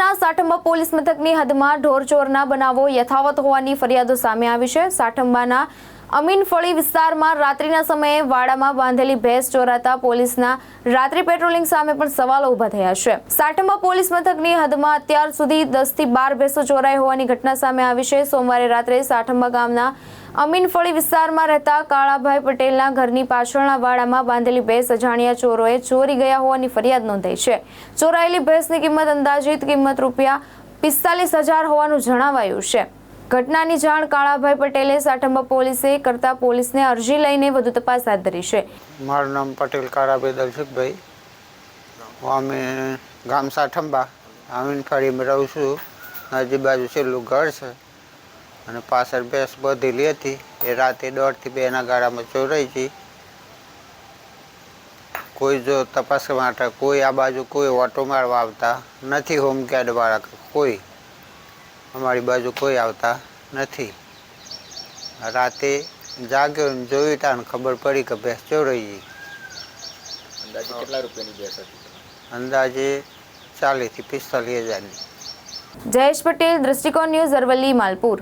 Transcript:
અરવલ્લીના સાઠંબા પોલીસ મથકની હદમાં ઢોરચોરના બનાવો યથાવત હોવાની ફરિયાદો સામે આવી છે। સાઠંબાના અમીનફળી વિસ્તારમાં રાત્રિના સમયે વાડામાં બાંધેલી ભેંસ ચોરાતા પોલીસના રાત્રિ પેટ્રોલિંગ સામે પણ સવાલો ઊભા થયા છે। સાઠંબા પોલીસ મથકની હદમાં અત્યાર સુધી 10 થી 12 ભેંસો ચોરાઈ હોવાની ઘટના સામે આવી છે। સોમવારે રાત્રે સાઠંબા ગામના અમીનફળી વિસ્તારમાં રહેતા કાળાભાઈ પટેલના ઘરની પાછળના વાડામાં બાંધેલી ભેંસ અજાણ્યા ચોરોએ ચોરી ગયા હોવાની ફરિયાદ નોંધાઈ છે। ચોરાયેલી ભેંસની કિંમત અંદાજિત કિંમત ₹45,000 હોવાનું જણાવાયું છે। ઘટનાની જાણ કાળાભાઈ પટેલે સાઠંબા પોલીસે કરતા પોલીસને અરજી લઈને વધુ તપાસ હાથ ધરી છે। મારું નામ પટેલ કાળાભાઈ દલસુખભાઈ, હું અમે ગામ સાઠંબા અમીનફળીમાં રહું છું। આજુબાજુ છેલ્લું ઘર છે અને પાછળ ભેંસ બધેલી હતી એ રાતે 1:30 થી 2ના ગાળામાં ચોરાઈ છે। કોઈ જો તપાસ માટે કોઈ આ બાજુ કોઈ ઓટો મારવા આવતા નથી, હોમગાર્ડવાળા કોઈ અમારી બાજુ કોઈ આવતા નથી। રાતે જાગ્યો ને જોયું ત્યાં ખબર પડી કે ભેંસ ચોરાઈ ગઈ। અંદાજે કેટલા રૂપિયાની ભેંસ હતી? અંદાજે 40,000 થી 45,000ની। જયેશ પટેલ, દ્રષ્ટિકોણ ન્યૂઝ, અરવલ્લી, માલપુર।